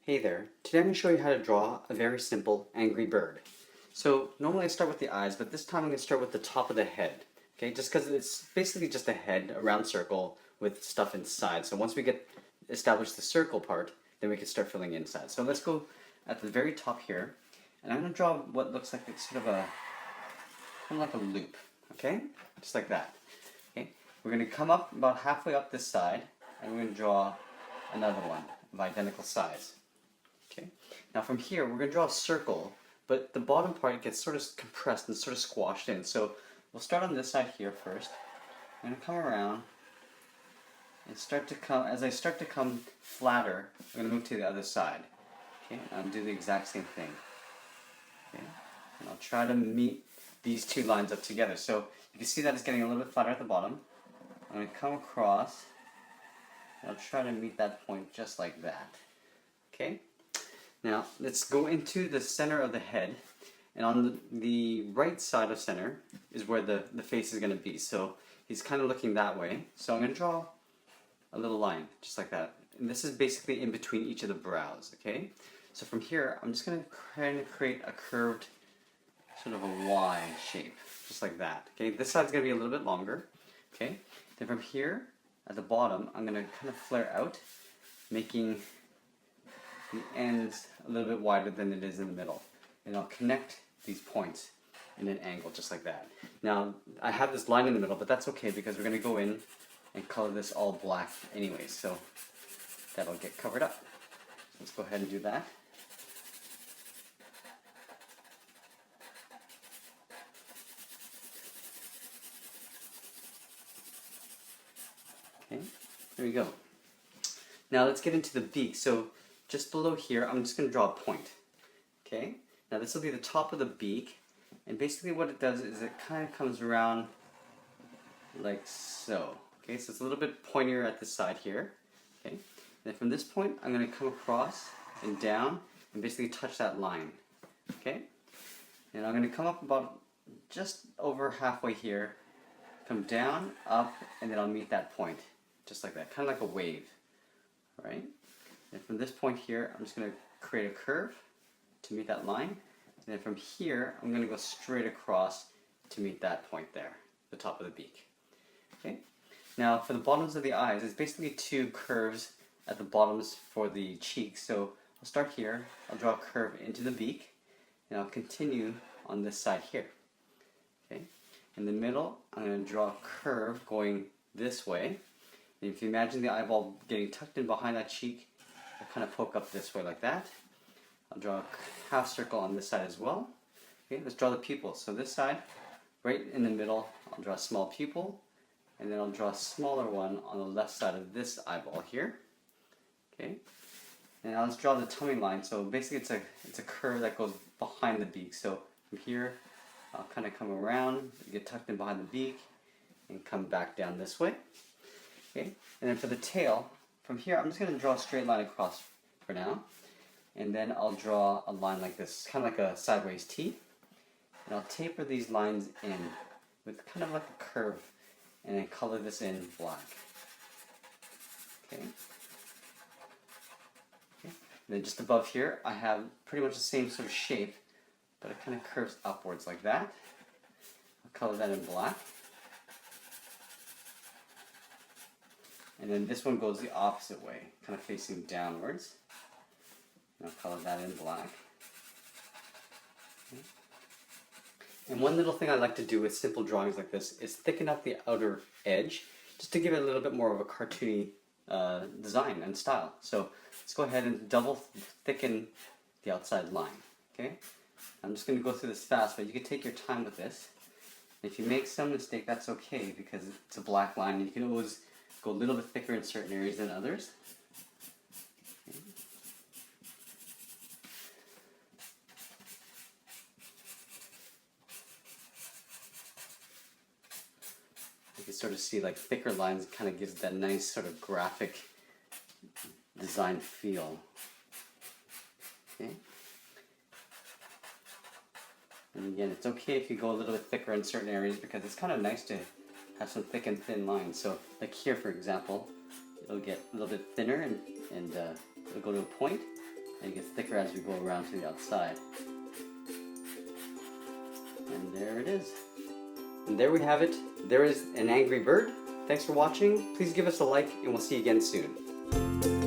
Hey there, today I'm going to show you how to draw a very simple angry bird. So normally I start with the eyes, but this time I'm going to start with the top of the head. Okay, just because it's basically just a head, a round circle with stuff inside. So once we get established the circle part, then we can start filling inside. So let's go at the very top here, and I'm going to draw what looks like it's sort of a, kind of like a loop. Okay, just like that. Okay, we're going to come up about halfway up this side, and we're going to draw another one of identical size. Okay. Now from here, we're going to draw a circle, but the bottom part gets sort of compressed and sort of squashed in. So we'll start on this side here first. I'm going to come around and start to come, as I start to come flatter, I'm going to move to the other side. Okay, and I'll do the exact same thing. Okay, and I'll try to meet these two lines up together. So you can see that it's getting a little bit flatter at the bottom. I'm going to come across, and I'll try to meet that point just like that. Okay? Now, let's go into the center of the head, and on the right side of center is where the face is going to be. So he's kind of looking that way. So I'm going to draw a little line, just like that. And this is basically in between each of the brows, okay? So from here, I'm just going to kind of create a curved, sort of a Y shape, just like that. Okay, this side's going to be a little bit longer, okay? Then from here, at the bottom, I'm going to kind of flare out, making the ends a little bit wider than it is in the middle. And I'll connect these points in an angle just like that. Now, I have this line in the middle, but that's okay because we're going to go in and color this all black anyway, so that'll get covered up. Let's go ahead and do that. Okay, there we go. Now let's get into the beak. So just below here, I'm just going to draw a point. Okay? Now this will be the top of the beak, and basically what it does is it kind of comes around like so. Okay, so it's a little bit pointier at the side here. Okay? And then from this point, I'm going to come across and down and basically touch that line. Okay? And I'm going to come up about just over halfway here, come down, up, and then I'll meet that point. Just like that, kind of like a wave. Right? And from this point here, I'm just going to create a curve to meet that line. And then from here, I'm going to go straight across to meet that point there, the top of the beak. Okay? Now, for the bottoms of the eyes, it's basically two curves at the bottoms for the cheeks. So I'll start here, I'll draw a curve into the beak, and I'll continue on this side here. Okay? In the middle, I'm going to draw a curve going this way. And if you imagine the eyeball getting tucked in behind that cheek, I'll kind of poke up this way like that. I'll draw a half circle on this side as well. Okay, let's draw the pupil. So this side, right in the middle, I'll draw a small pupil, and then I'll draw a smaller one on the left side of this eyeball here. Okay, and now let's draw the tummy line. So basically it's a curve that goes behind the beak. So from here, I'll kind of come around, get tucked in behind the beak, and come back down this way. Okay, and then for the tail, from here I'm just going to draw a straight line across for now, and then I'll draw a line like this, kind of like a sideways T, and I'll taper these lines in with kind of like a curve, and then color this in black. Okay. And then just above here I have pretty much the same sort of shape, but it kind of curves upwards like that. I'll color that in black. And then this one goes the opposite way, kind of facing downwards. And I'll color that in black. Okay. And one little thing I like to do with simple drawings like this is thicken up the outer edge, just to give it a little bit more of a cartoony design and style. So let's go ahead and double thicken the outside line. Okay? I'm just going to go through this fast, but you can take your time with this. If you make some mistake, that's okay, because it's a black line, and you can always go a little bit thicker in certain areas than others. Okay. You can sort of see like thicker lines kind of gives that nice sort of graphic design feel. Okay. And again, it's okay if you go a little bit thicker in certain areas because it's kind of nice to have some thick and thin lines. So like here, for example, it'll get a little bit thinner and it'll go to a point, And it gets thicker as we go around to the outside. And there it is. And there we have it. There is an angry bird. Thanks for watching. Please give us a like, and we'll see you again soon.